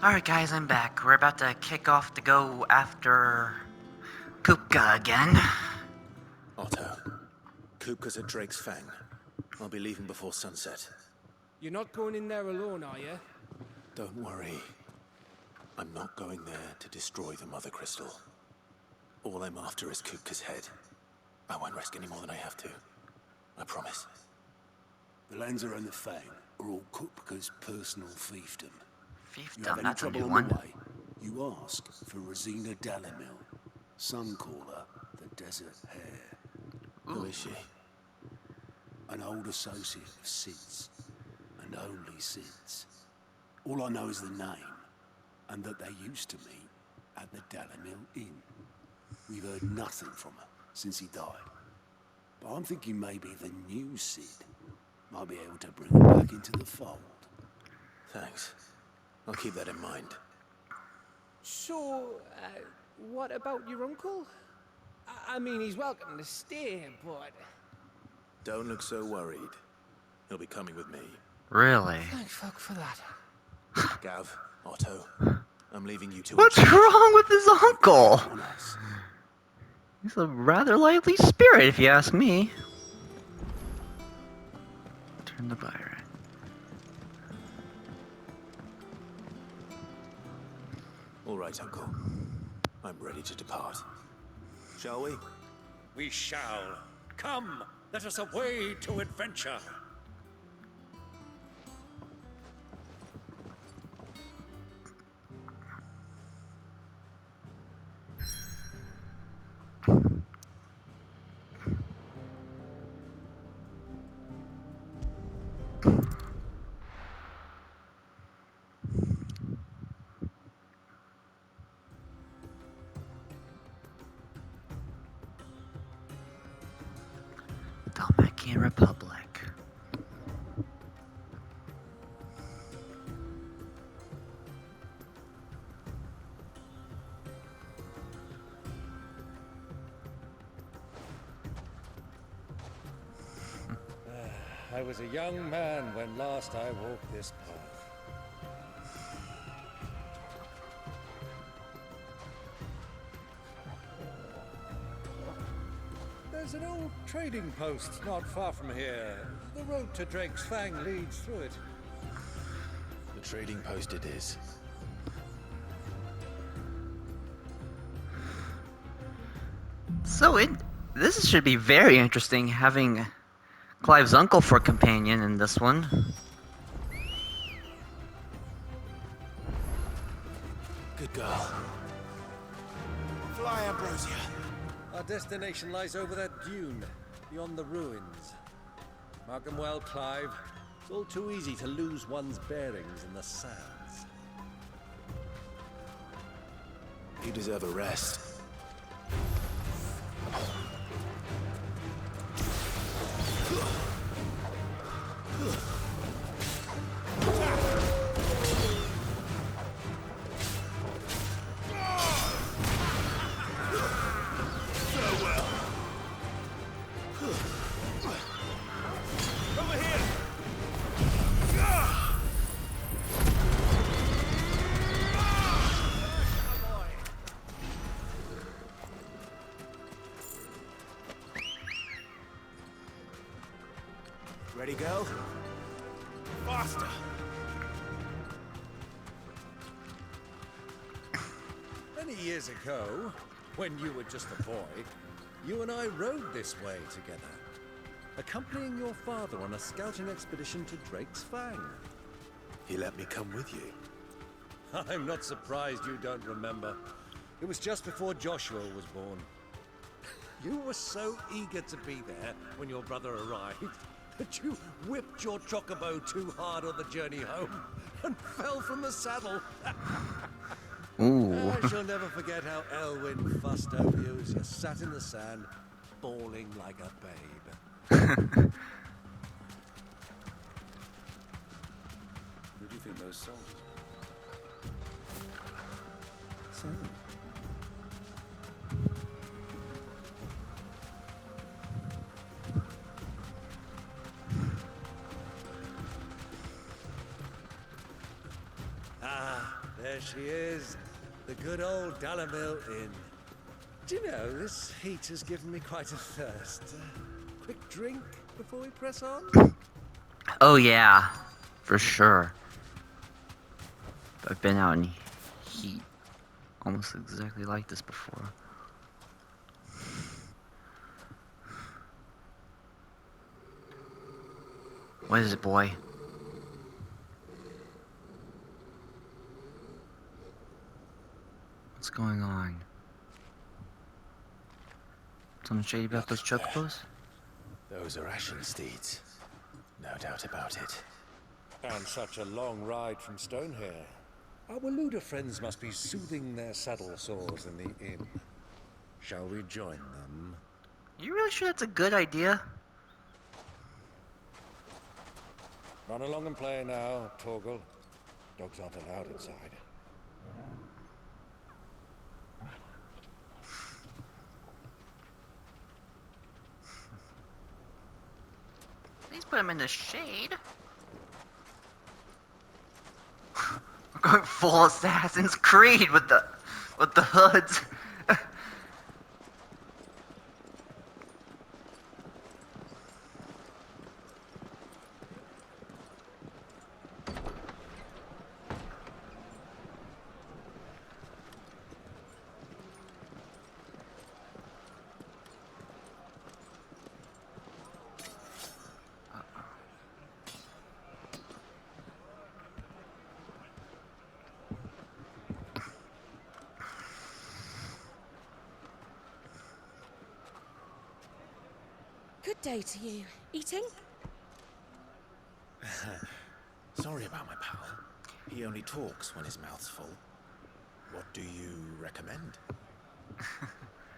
Alright guys, I'm back. We're about to kick off to go after Kupka again. Otto, Kupka's at Drake's Fang. I'll be leaving before sunset. You're not going in there alone, are you? Don't worry. I'm not going there to destroy the Mother Crystal. All I'm after is Kupka's head. I won't risk any more than I have to. I promise. The Lanza and the Fang are all Kupka's personal fiefdom. You have Fiefdom, any that's a trouble new on one. the way, you ask for Rosina Dalimil, Suncaller, the Desert Hare. Who is she? An old associate of Sid's, and only Sid's. All I know is the name, and that they used to meet at the Dalimil Inn. We've heard nothing from her since he died. But I'm thinking maybe the new Sid might be able to bring her back into the fold. Thanks. I'll keep that in mind. So, what about your uncle? I mean, he's welcome to stay, but... Don't look so worried. He'll be coming with me. Really? Thank fuck for that. Gav, Otto, I'm leaving you two. What's wrong with his uncle? On us. He's a rather lively spirit, if you ask me. Turn the buy right. All right, Uncle. I'm ready to depart. Shall we? We shall. Come, let us away to adventure. Dhalmekian Republic. I was a young man when last I walked this path. There's an old trading post not far from here. The road to Drake's Fang leads through it. The trading post it is. So this should be very interesting having Clive's uncle for companion in this one. Good girl. Fly, Ambrosia. Our destination lies over that dune, beyond the ruins. Mark 'em well, Clive. It's all too easy to lose one's bearings in the sands. You deserve a rest. Ready, girl? Faster! Many years ago, when you were just a boy, you and I rode this way together, accompanying your father on a scouting expedition to Drake's Fang. He let me come with you. I'm not surprised you don't remember. It was just before Joshua was born. You were so eager to be there when your brother arrived that you whipped your chocobo too hard on the journey home and fell from the saddle. Ooh. I shall never forget how Elwyn fussed over you as you sat in the sand, bawling like a babe. Who do you think those soldiers are? Ah, there she is. The good old Dalamil Inn. Do you know, this heat has given me quite a thirst. Quick drink before we press on? Oh yeah, for sure. I've been out in heat almost exactly like this before. What is it, boy? What's going on? Something shady about those Look there. chocobos? Those are ashen steeds. No doubt about it. And such a long ride from Stonehair. Our Waluda friends must be soothing their saddle sores in the inn. Shall we join them? You really sure that's a good idea? Run along and play now, Torgal. Dogs aren't allowed inside. Please put him in the shade. We're going full Assassin's Creed with the hoods. Good day to you. Eating? Sorry about my pal. He only talks when his mouth's full. What do you recommend?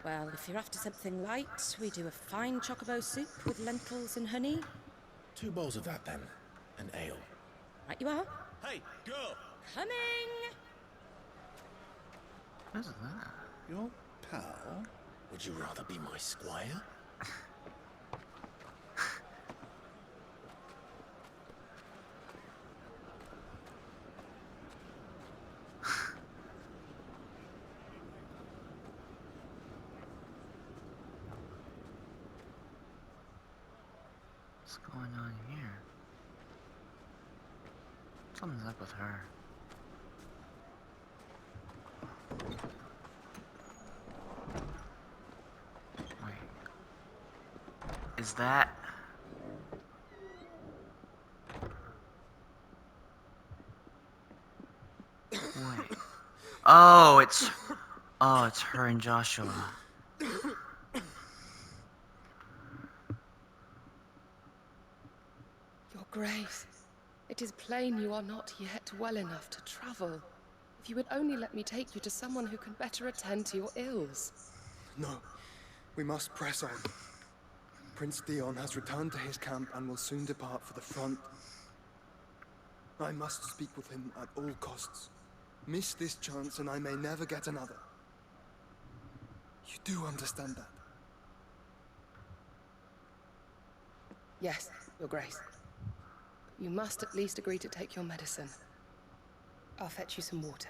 Well, if you're after something light, we do a fine chocobo soup with lentils and honey. 2 bowls of that then. An ale. Right you are. Hey, girl! Coming! What's that? Your pal? Would you rather be my squire? What's going on here? Something's up with her. Wait. Is that... Wait. Oh, it's... Oh, it's her and Joshua. Your Grace, it is plain you are not yet well enough to travel. If you would only let me take you to someone who can better attend to your ills. No, we must press on. Prince Dion has returned to his camp and will soon depart for the front. I must speak with him at all costs. Miss this chance and I may never get another. You do understand that? Yes, Your Grace. You must at least agree to take your medicine. I'll fetch you some water.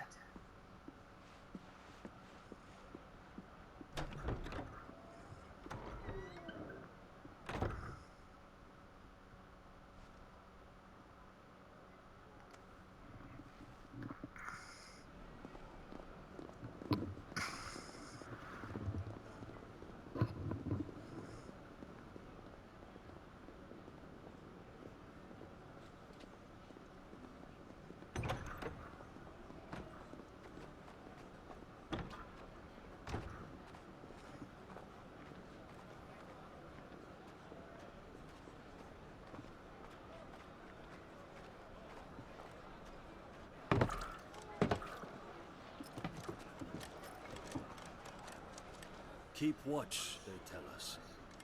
Keep watch, they tell us.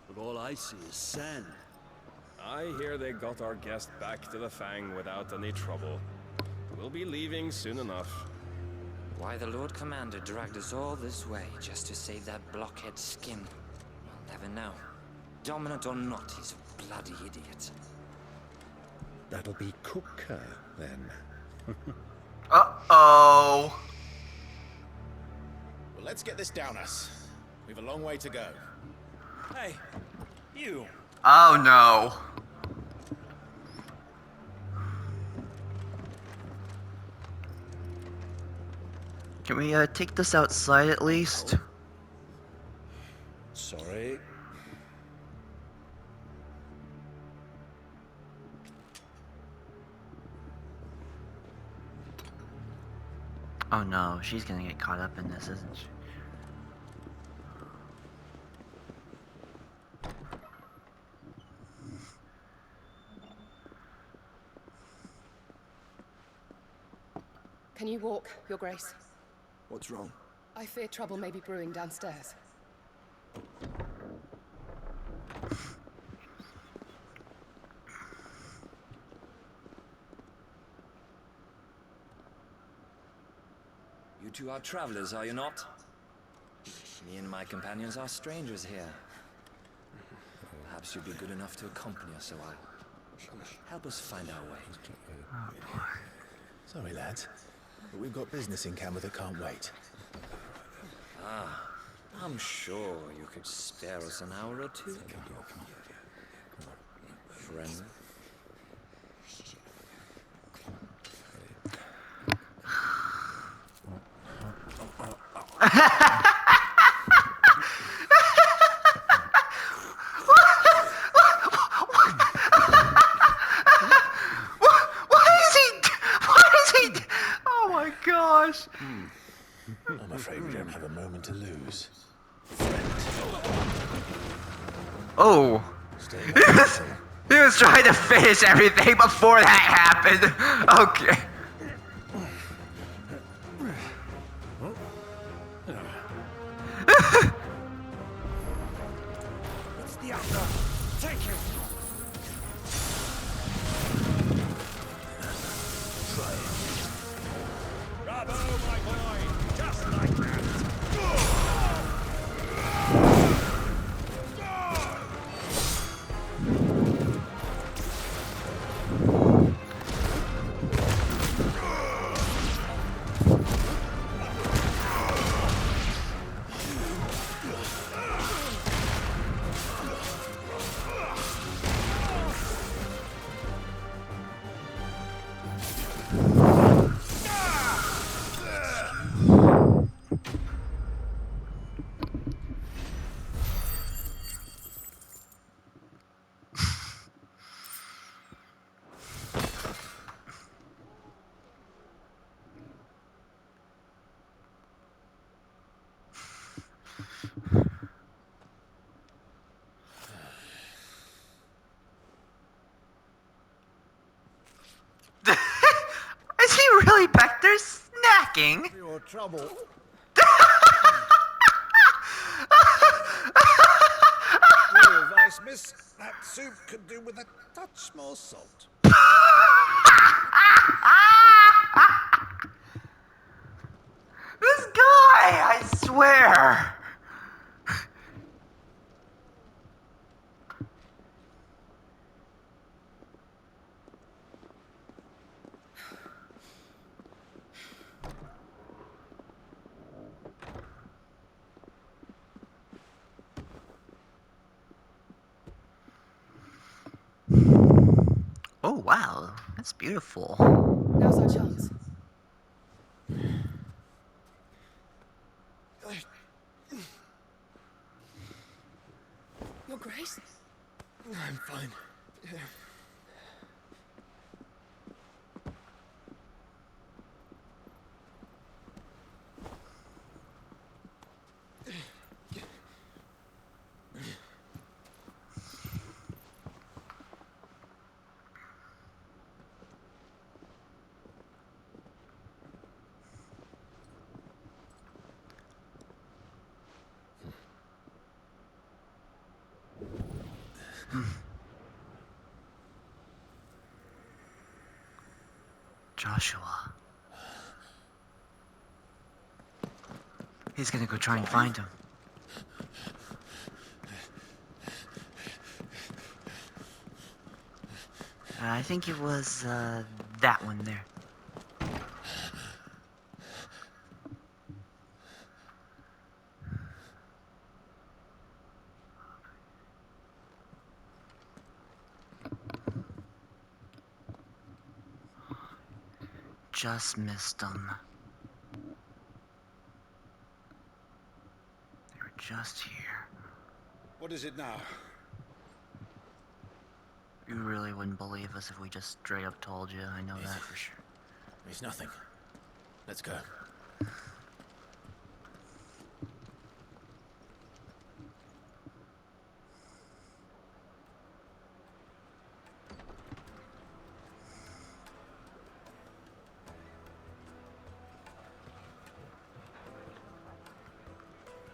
But all I see is sand. I hear they got our guest back to the Fang without any trouble. We'll be leaving soon enough. Why the Lord Commander dragged us all this way just to save that blockhead's skin, we'll never know. Dominant or not, he's a bloody idiot. That'll be Cooker, then. Uh-oh. Well, let's get this down us. We've a long way to go. Hey, you. Oh no. Can we take this outside at least? Sorry. Oh no, she's gonna get caught up in this, isn't she? Can you walk, Your Grace? What's wrong? I fear trouble may be brewing downstairs. You two are travelers, are you not? Me and my companions are strangers here. Perhaps you'd be good enough to accompany us a while. Help us find our way. Sorry, lads, but we've got business in Camber that can't wait. Ah, I'm sure you could spare us an hour or two. Friend. I'm afraid we don't have a moment to lose. Oh. He was trying to finish everything before that happened. Okay. It's the outlaw. Take him. Bravo, my boy. Just like that. Is he really back there snacking? Your trouble. Your advice, miss. That soup could do with a touch more salt. This guy, I swear. Oh wow, that's beautiful. Now's our chance. Your Grace? I'm fine. Yeah. Joshua. He's gonna go try and find him. I think it was that one there. just missed them. They were just here. What is it now? You really wouldn't believe us if we just straight up told you. I know that for sure. It's nothing. Let's go.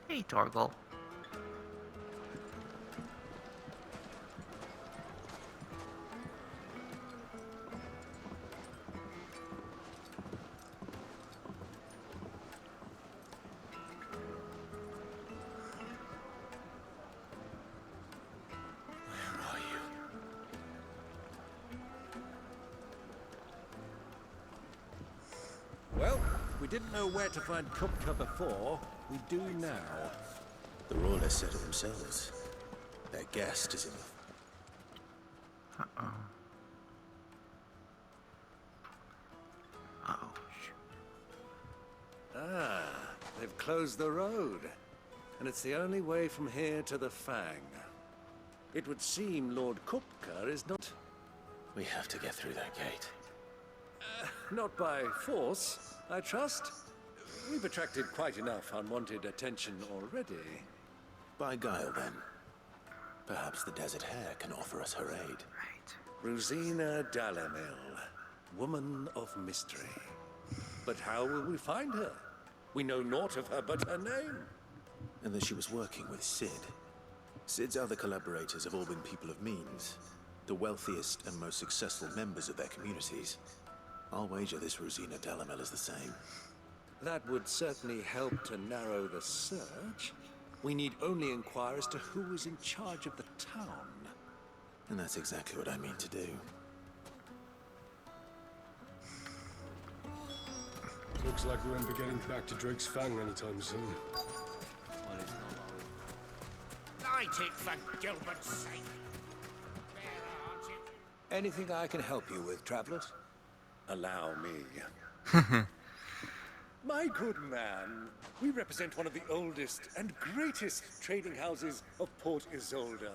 Hey, Torgal. Well, we didn't know where to find Kupka before. We do now. The Royalists said it themselves. Their guest is in the... Uh-oh. Uh-oh. Ah, they've closed the road. And it's the only way from here to the Fang. It would seem Lord Kupka is not... We have to get through that gate. Not by force, I trust. We've attracted quite enough unwanted attention already. By guile, then. Perhaps the Desert Hare can offer us her aid. Rosina Dalamil, woman of mystery. But how will we find her? We know naught of her but her name. And that she was working with Sid. Sid's other collaborators have all been people of means. The wealthiest and most successful members of their communities. I'll wager this Rosina Dalamil is the same. That would certainly help to narrow the search. We need only inquire as to who is in charge of the town. And that's exactly what I mean to do. Looks like we won't be getting back to Drake's Fang anytime soon. Light it for Gilbert's sake. Anything I can help you with, travelers? Allow me. My good man, we represent one of the oldest and greatest trading houses of Port Isolde.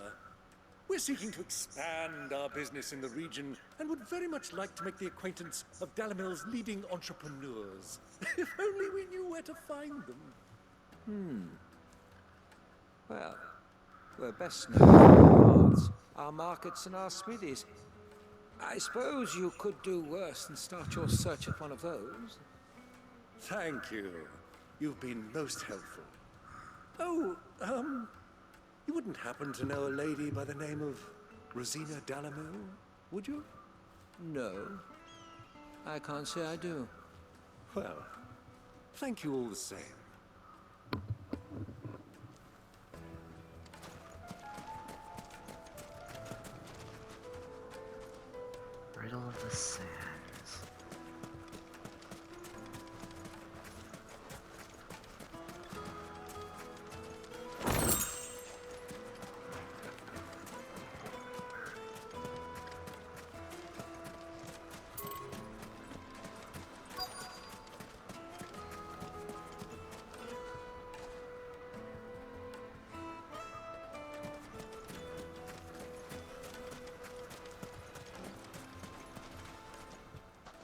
We're seeking to expand our business in the region and would very much like to make the acquaintance of Dalamil's leading entrepreneurs. If only we knew where to find them. Well, we're best known for our yards, our markets and our smithies. I suppose you could do worse than start your search at one of those. Thank you. You've been most helpful. Oh, you wouldn't happen to know a lady by the name of Rosina Dalamil, would you? No, I can't say I do. Well, thank you all the same. Riddle of the Sands.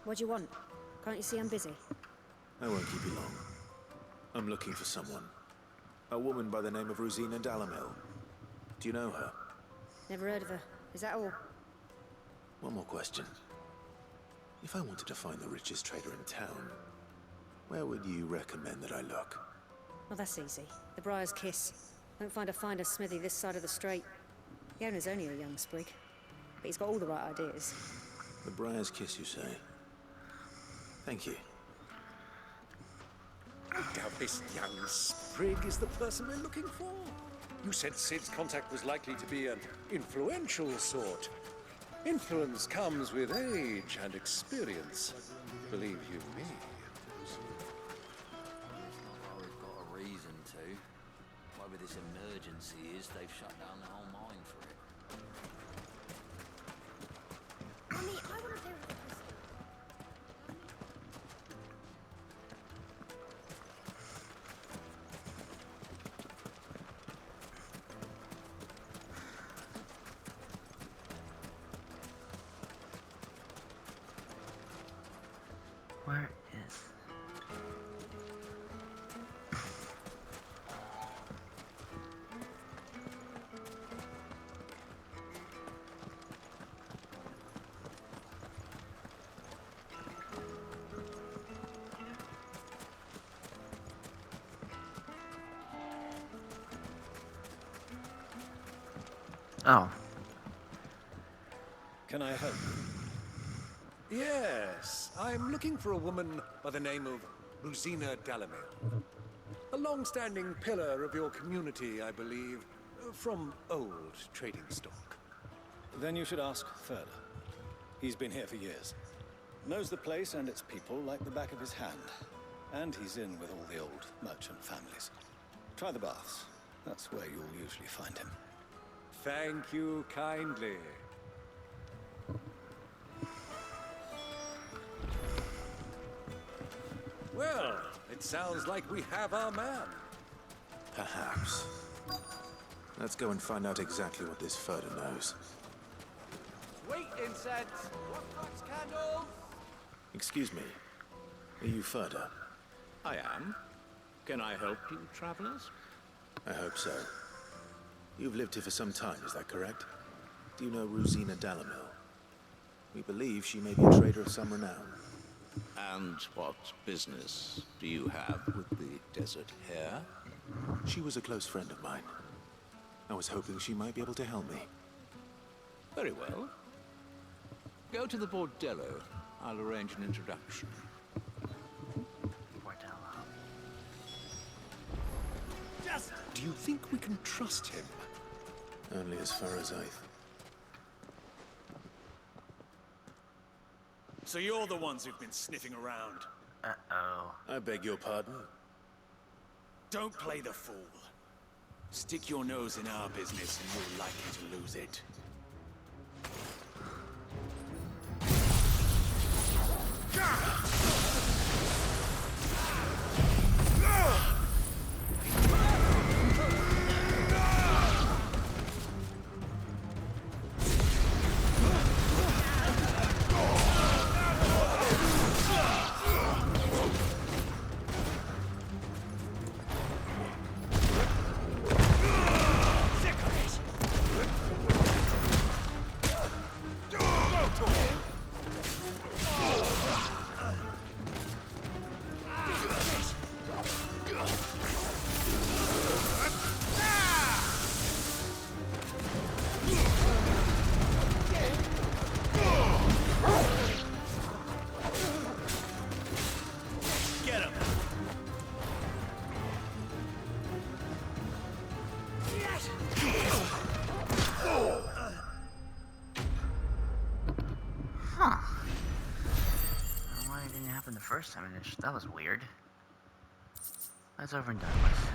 What do you want? Can't you see I'm busy? I won't keep you long. I'm looking for someone. A woman by the name of Rosina Dalamil. Do you know her? Never heard of her. Is that all? One more question. If I wanted to find the richest trader in town, where would you recommend that I look? Well, that's easy. The Briar's Kiss. Won't find a finer smithy this side of the strait. The owner's only a young sprig, but he's got all the right ideas. The Briar's Kiss, you say? Thank you. I doubt this young sprig is the person we're looking for. You said Sid's contact was likely to be an influential sort. Influence comes with age and experience. Believe you me. We've got a reason to. Whatever this emergency is, they've shut down the whole mine for it. Mummy, I want to play with the crystal. Oh. Can I help you? Yes, I'm looking for a woman by the name of Rosina Dalamil. A long-standing pillar of your community, I believe, from old trading stock. Then you should ask Ferda. He's been here for years. Knows the place and its people like the back of his hand. And he's in with all the old merchant families. Try the baths. That's where you'll usually find him. Thank you kindly. Well, it sounds like we have our man. Perhaps. Let's go and find out exactly what this Ferda knows. Sweet incense! Wax candles! Excuse me. Are you Ferda? I am. Can I help you, travelers? I hope so. You've lived here for some time, is that correct? Do you know Rosina Dalamil? We believe she may be a trader of some renown. And what business do you have with the desert hare? She was a close friend of mine. I was hoping she might be able to help me. Very well. Go to the bordello. I'll arrange an introduction. Do you think we can trust him? Only as far as So you're the ones who've been sniffing around. Uh-oh. I beg your pardon? Don't play the fool. Stick your nose in our business and you're likely to lose it. First time that was weird. That's over and done with.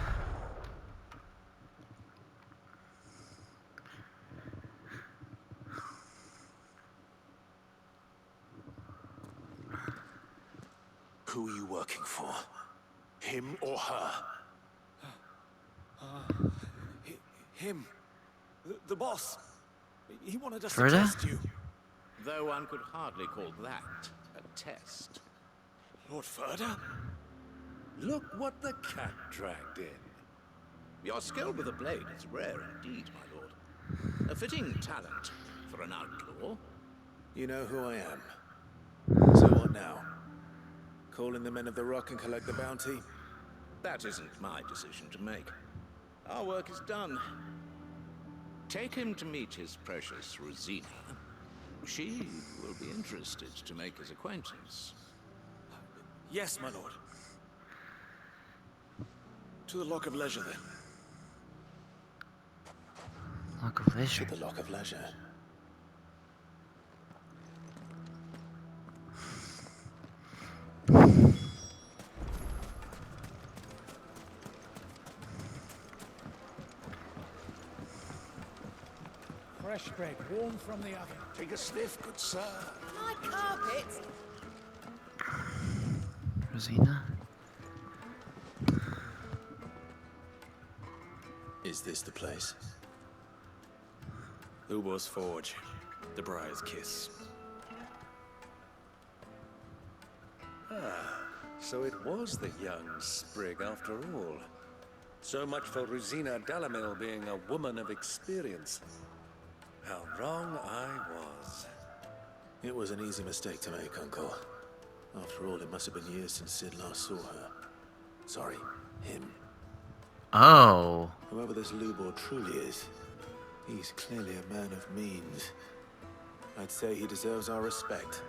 Who are you working for? Him or her? Him. The boss. He wanted us Ferda? to test you. Though one could hardly call that a test. Lord Ferda? Look what the cat dragged in. Your skill with the blade is rare indeed, my lord. A fitting talent for an outlaw. You know who I am. So what now? Call in the men of the Rock and collect the bounty? That isn't my decision to make. Our work is done. Take him to meet his precious Rosina. She will be interested to make his acquaintance. Yes, my lord. To the Lock of Leisure, then. Lock of Leisure? To the Lock of Leisure. Fresh bread, warm from the oven. Take a sniff, good sir. My carpet. Rosina? Is this the place? Ubor's Forge. The Briar's Kiss. So it was the young sprig after all. So much for Rosina Dalamil being a woman of experience. How wrong I was. It was an easy mistake to make, Uncle. After all, it must have been years since Sid last saw her. Sorry, him. Oh. Whoever this Lubor truly is, He's clearly a man of means. I'd say he deserves our respect.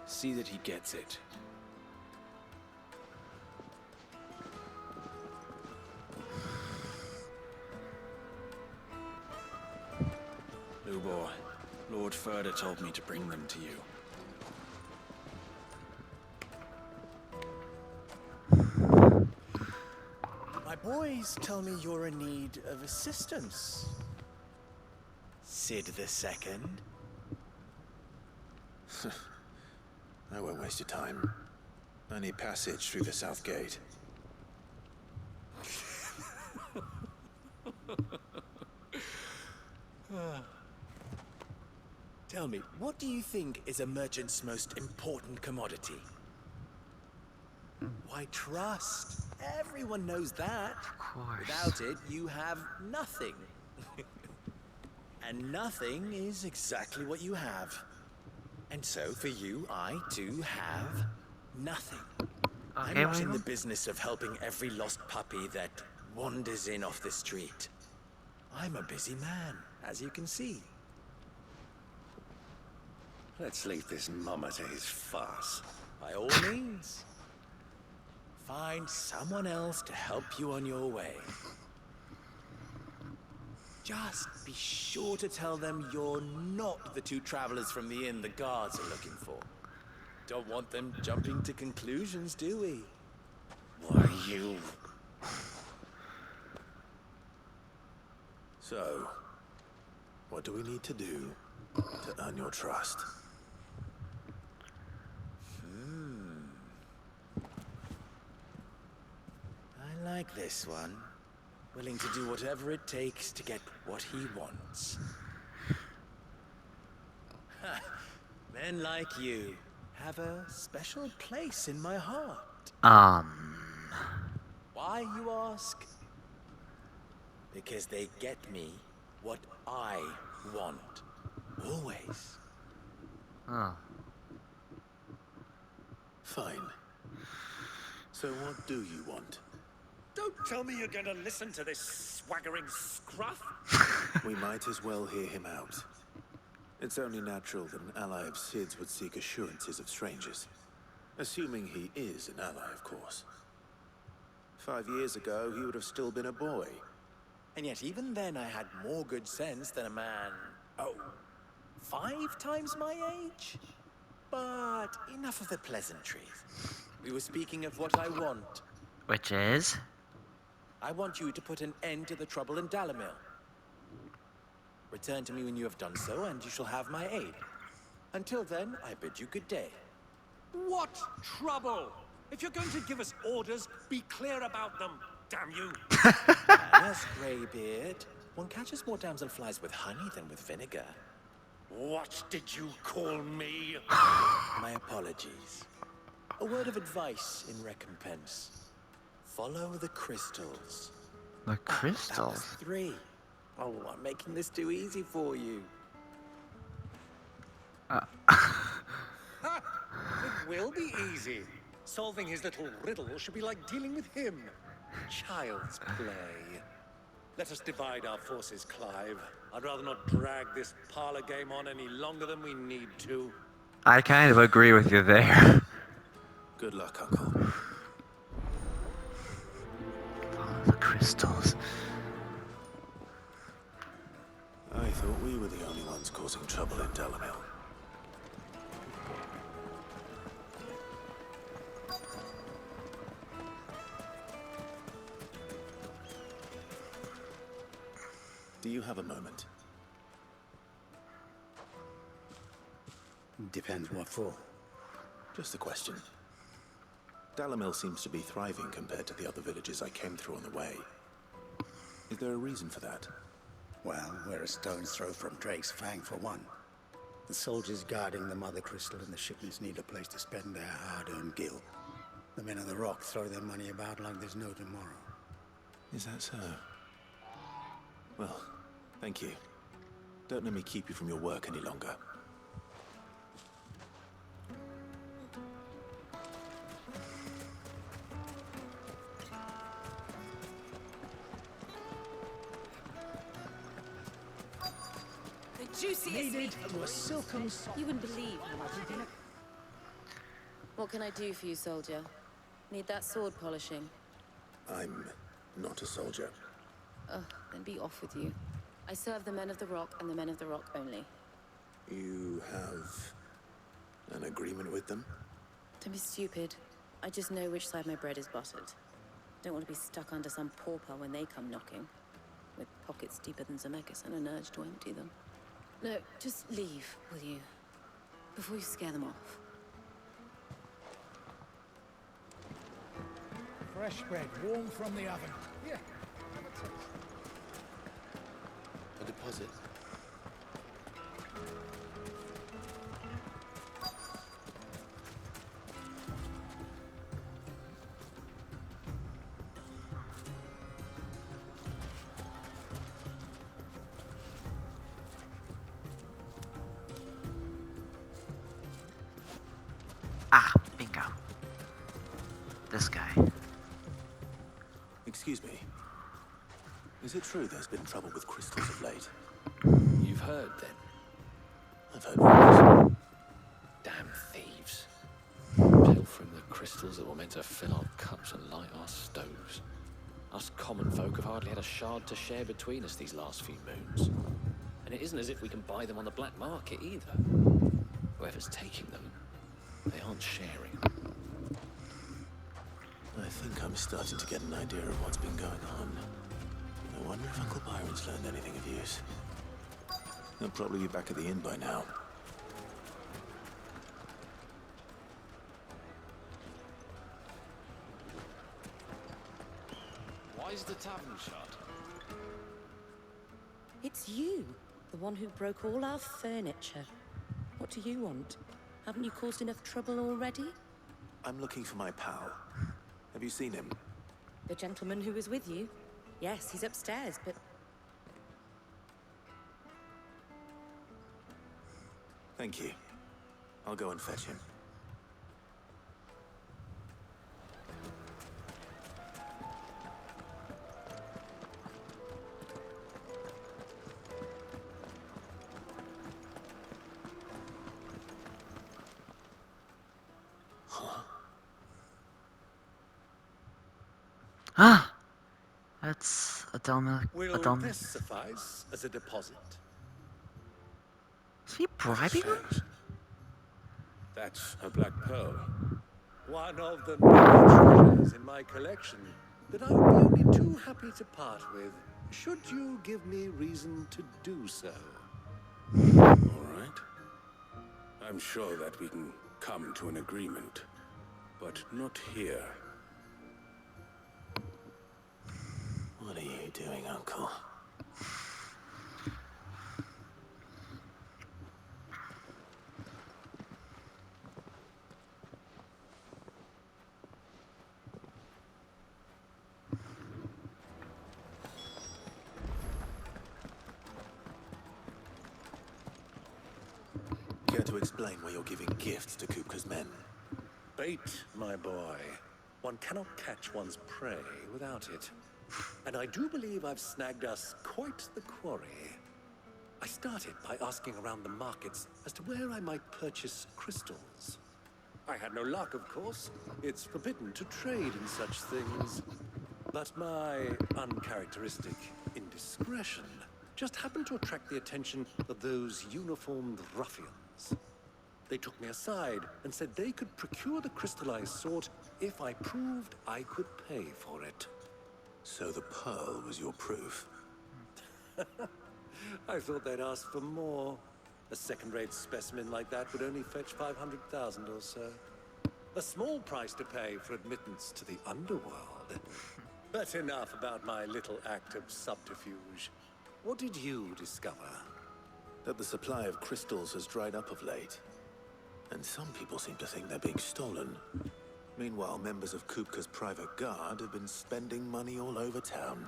See that he gets it. Lubor, Lord Furder told me to bring them to you. My boys tell me you're in need of assistance. Sid the Second. I won't waste your time. I need passage through the south gate. Tell me, what do you think is a merchant's most important commodity? Why, trust. Everyone knows that. Of course. Without it, you have nothing. And nothing is exactly what you have. And so, for you, I, too, have nothing. I'm not in the business of helping every lost puppy that wanders in off the street. I'm a busy man, as you can see. Let's leave this mummer to his farce. By all means. Find someone else to help you on your way. Just be sure to tell them you're not the two travelers from the inn the guards are looking for. Don't want them jumping to conclusions, do we? Why, you... So, what do we need to do to earn your trust? I like this one. Willing to do whatever it takes to get what he wants. Men like you have a special place in my heart. Why, you ask? Because they get me what I want. Always. Oh. Fine. So what do you want? Don't tell me you're going to listen to this swaggering scruff. We might as well hear him out. It's only natural that an ally of Sid's would seek assurances of strangers. Assuming he is an ally, of course. 5 years ago, he would have still been a boy. And yet even then I had more good sense than a man, 5 times my age? But enough of the pleasantries. We were speaking of what I want. Which is? I want you to put an end to the trouble in Dalamil. Return to me when you have done so, and you shall have my aid. Until then, I bid you good day. What trouble? If you're going to give us orders, be clear about them, damn you! Yes, Greybeard. One catches more damselflies with honey than with vinegar. What did you call me? My apologies. A word of advice in recompense. Follow the crystals. The That crystals? was 3. Oh, I'm making this too easy for you. It will be easy. Solving his little riddle should be like dealing with him. Child's play. Let us divide our forces, Clive. I'd rather not drag this parlor game on any longer than we need to. I kind of agree with you there. Good luck, Uncle. Oh, the crystals. I thought we were the only ones causing trouble in Dalamil. Do you have a moment? Depends what for. Just a question. Dalamil seems to be thriving compared to the other villages I came through on the way. Is there a reason for that? Well, we're a stone's throw from Drake's Fang, for one. The soldiers guarding the Mother Crystal and the shipments need a place to spend their hard-earned gil. The men of the Rock throw their money about like there's no tomorrow. Is that so? Well, thank you. Don't let me keep you from your work any longer. juiciest Needed was silken soft. You wouldn't believe how much you can. What can I do for you, soldier? Need that sword polishing? I'm not a soldier. Ugh, then be off with you. I serve the men of the Rock and the men of the Rock only. You have an agreement with them? Don't be stupid. I just know which side my bread is buttered. Don't want to be stuck under some pauper when they come knocking. With pockets deeper than Zemeckis and an urge to empty them. No, just leave, will you? Before you scare them off. Fresh bread, warm from the oven. Here, have a taste. A deposit. Ah, bingo. This guy. Excuse me. Is it true there's been trouble with crystals of late? You've heard, then? I've heard rumors. Damn thieves. Pilfering the crystals that were meant to fill our cups and light our stoves. Us common folk have hardly had a shard to share between us these last few moons. And it isn't as if we can buy them on the black market either. Whoever's taking them, they aren't sharing. I think I'm starting to get an idea of what's been going on. I wonder if Uncle Byron's learned anything of use. He'll probably be back at the inn by now. Why is the tavern shut? It's you, the one who broke all our furniture. What do you want? Haven't you caused enough trouble already? I'm looking for my pal. Have you seen him? The gentleman who was with you? Yes, he's upstairs, but... Thank you. I'll go and fetch him. Ah! That's a Delma. Will this suffice as a deposit? Is he bribing him? That's a black pearl. One of the many treasures in my collection that I would be only too happy to part with, should you give me reason to do so. All right. I'm sure that we can come to an agreement, but not here. What are you doing, Uncle? Care to explain why you're giving gifts to Kupka's men? Bait, my boy. One cannot catch one's prey without it. And I do believe I've snagged us quite the quarry. I started by asking around the markets as to where I might purchase crystals. I had no luck, of course. It's forbidden to trade in such things. But my uncharacteristic indiscretion just happened to attract the attention of those uniformed ruffians. They took me aside and said they could procure the crystal I sought if I proved I could pay for it. So the pearl was your proof? I thought they'd ask for more. A second-rate specimen like that would only fetch 500,000 or so. A small price to pay for admittance to the underworld. But enough about my little act of subterfuge. What did you discover? That the supply of crystals has dried up of late. And some people seem to think they're being stolen. Meanwhile, members of Kupka's private guard have been spending money all over town.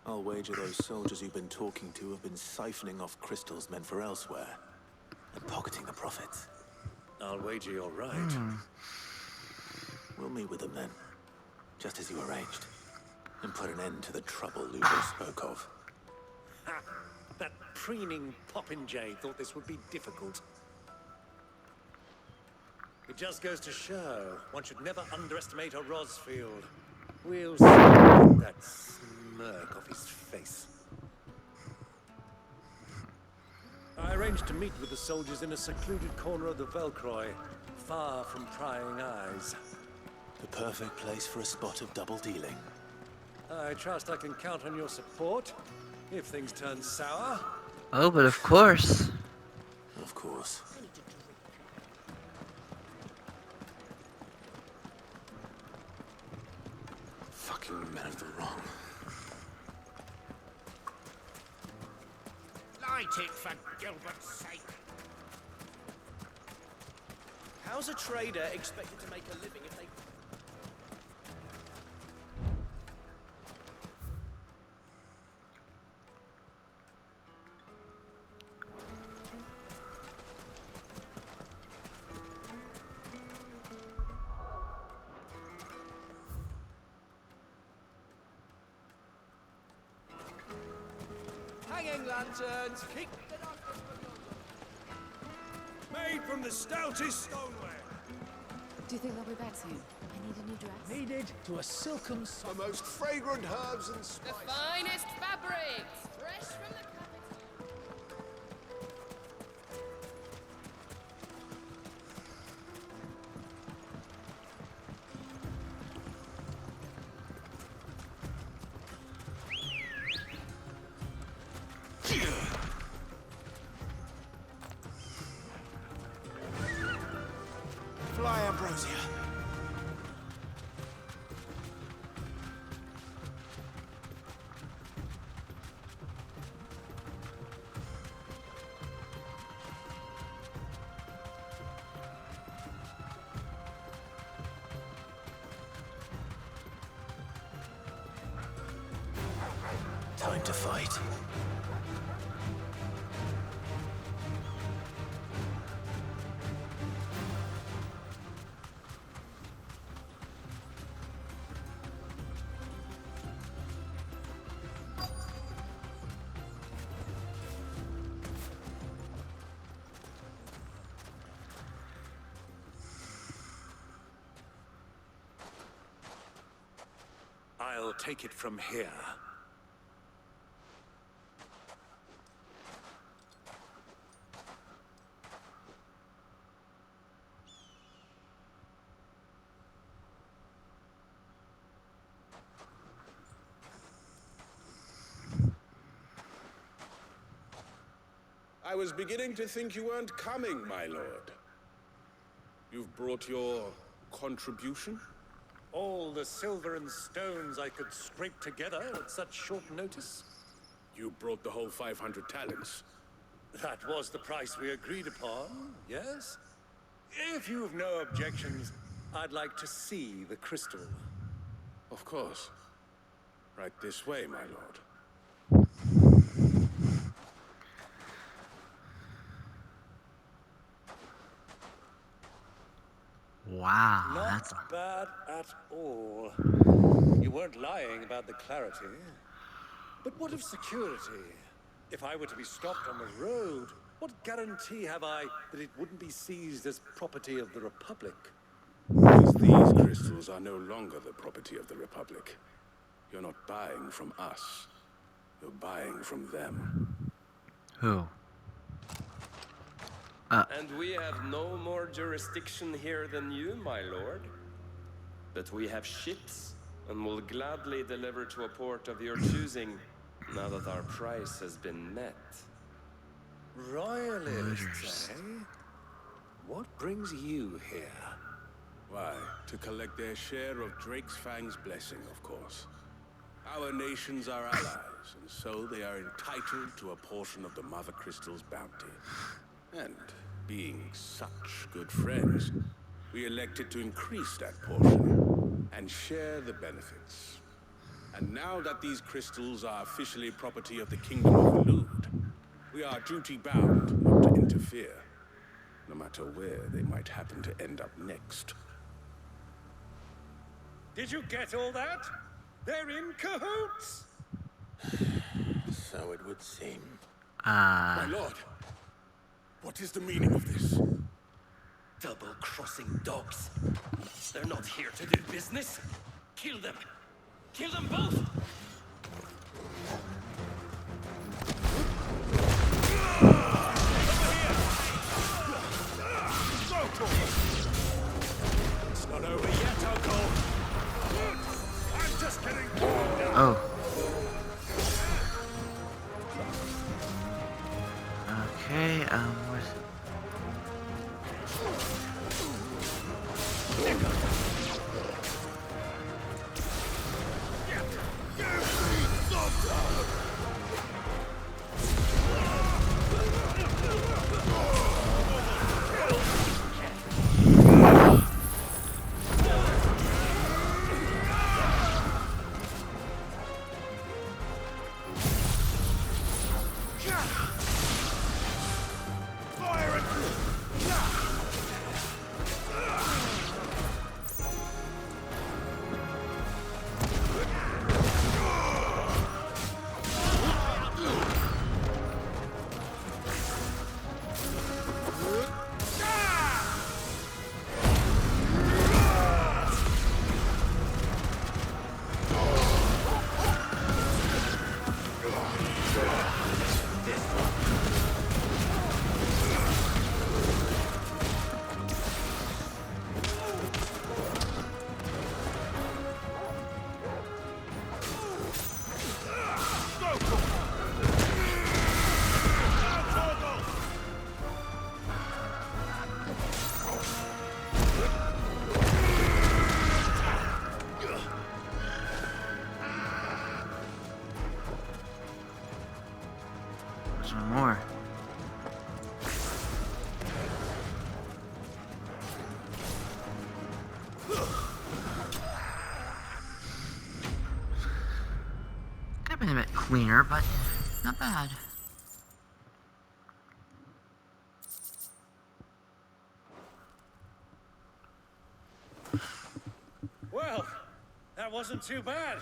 I'll wager those soldiers you've been talking to have been siphoning off crystals meant for elsewhere, and pocketing the profits. I'll wager you're right. We'll meet with them then, just as you arranged, and put an end to the trouble Ludo spoke of. Ha! That preening popinjay thought this would be difficult. It just goes to show one should never underestimate a Rosfield. We'll see that smirk off his face. I arranged to meet with the soldiers in a secluded corner of the Velcroy, far from prying eyes. The perfect place for a spot of double dealing. I trust I can count on your support if things turn sour. Oh, but of course. Of course. Fucking men of the wrong. Light it for Gilbert's sake. How's a trader expected to make a living if they... Hanging lanterns, keep made from the stoutest stoneware. Do you think they'll be back soon? I need a new dress. Needed to a silken The most fragrant herbs and The spices. finest fabrics, fresh from the capital. Fly, Ambrosia. Time to fight. I'll take it from here. I was beginning to think you weren't coming, my lord. You've brought your contribution? All the silver and stones I could scrape together at such short notice? You brought the whole 500 talents. That was the price we agreed upon, yes? If you've no objections, I'd like to see the crystal. Of course. Right this way, my lord. Wow, Not that's bad at all. You weren't lying about the clarity. But what of security? If I were to be stopped on the road, what guarantee have I that it wouldn't be seized as property of the Republic? Because these crystals are no longer the property of the Republic. You're not buying from us. You're buying from them. who? And we have no more jurisdiction here than you, my lord. But we have ships, and will gladly deliver to a port of your choosing, now that our price has been met. Royalists, eh? What brings you here? Why, to collect their share of Drake's Fang's blessing, of course. Our nations are allies, and so they are entitled to a portion of the Mother Crystal's bounty. And being such good friends, we elected to increase that portion and share the benefits. And now that these crystals are officially property of the Kingdom of Elude, we are duty-bound not to interfere, no matter where they might happen to end up next. Did you get all that? They're in cahoots! So it would seem. My lord, what is the meaning of this? Double-crossing dogs. They're not here to do business. Kill them. Kill them both! It's not over yet, Uncle. I'm just getting warmed up. Oh. Okay, where's... One more. Could have been a bit cleaner, but not bad. Well, that wasn't too bad.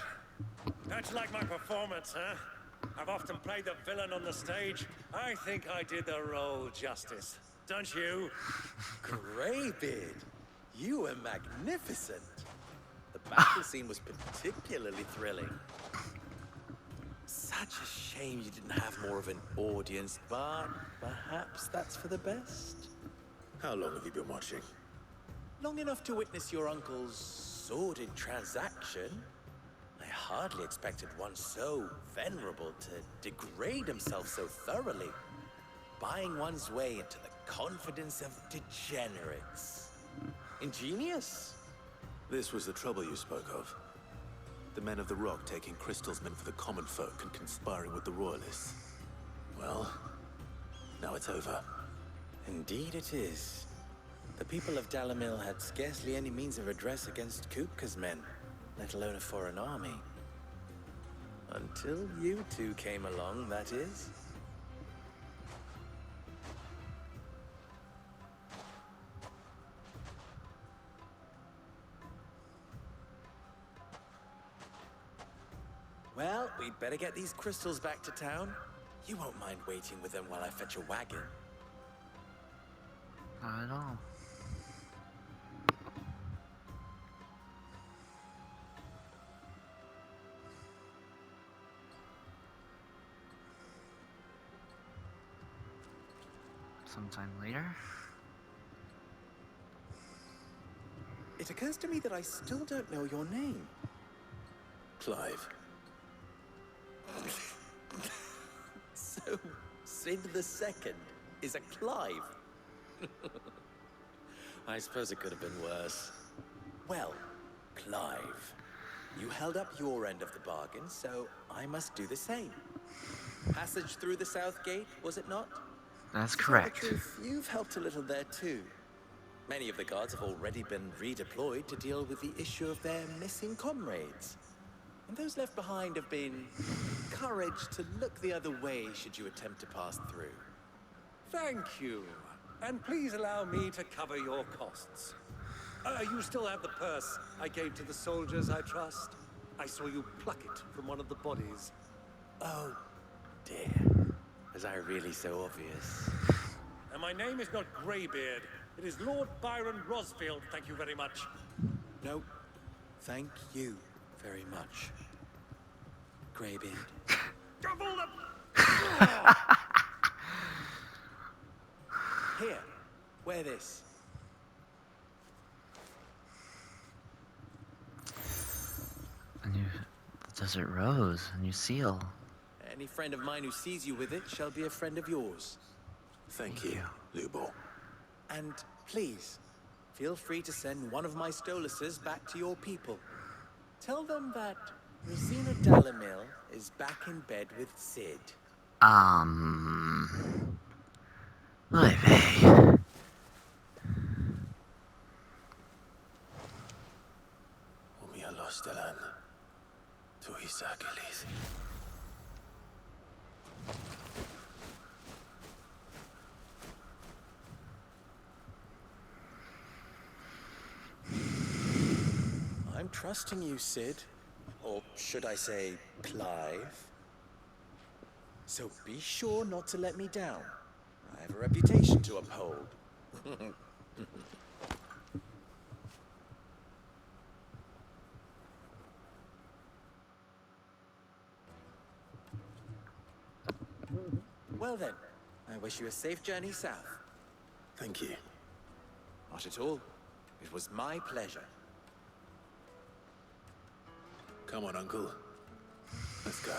How'd you like my performance, huh? I've often played the villain on the stage. I think I did the role justice. Don't you? Greybeard, you were magnificent. The battle scene was particularly thrilling. Such a shame you didn't have more of an audience, but perhaps that's for the best. How long have you been watching? Long enough to witness your uncle's sordid transaction. I hardly expected one so venerable to degrade himself so thoroughly, buying one's way into the confidence of degenerates. Ingenious. This was the trouble you spoke of. The men of the Rock taking Crystal's men for the common folk and conspiring with the Royalists. Well, now it's over. Indeed it is. The people of Dalamil had scarcely any means of redress against Kupka's men, let alone a foreign army. Until you two came along, that is. Well, we'd better get these crystals back to town. You won't mind waiting with them while I fetch a wagon. Not at all. Sometime later. It occurs to me that I still don't know your name. Clive. So, Sid the Second is a Clive. I suppose it could have been worse. Well, Clive, you held up your end of the bargain, so I must do the same. Passage through the South Gate, was it not? That's To tell correct. the truth, you've helped a little there too. Many of the guards have already been redeployed to deal with the issue of their missing comrades. And those left behind have been encouraged to look the other way should you attempt to pass through. Thank you. And please allow me to cover your costs. You still have the purse I gave to the soldiers, I trust? I saw you pluck it from one of the bodies. Oh, dear. As Was I really so obvious? And my name is not Greybeard. It is Lord Byron Rosfield, thank you very much. No, thank you very much, Greybeard. Double the... Here, wear this. A new desert rose, a new seal. Any friend of mine who sees you with it shall be a friend of yours. Thank you, Lubo. And please, feel free to send one of my Stoluses back to your people. Tell them that Rosina Dalamil is back in bed with Sid. Vay. Umia lostelan. Tu isakelis. I'm trusting you, Sid. Or should I say, Clive? So be sure not to let me down. I have a reputation to uphold. Well then, I wish you a safe journey south. Thank you. Not at all. It was my pleasure. Come on, Uncle. Let's go.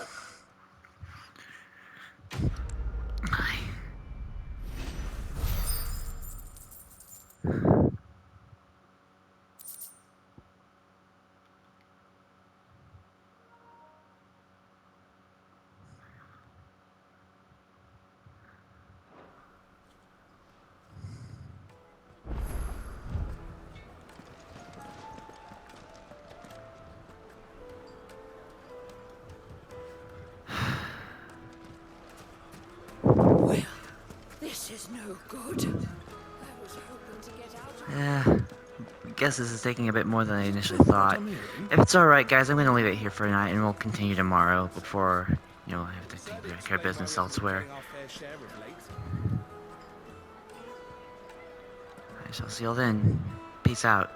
Well, this is no good. I was hoping to get out of Yeah, I guess this is taking a bit more than I initially thought. If it's alright, guys, I'm gonna leave it here for tonight, and we'll continue tomorrow before, you know, I have to take care of business elsewhere. I shall see y'all then. Peace out.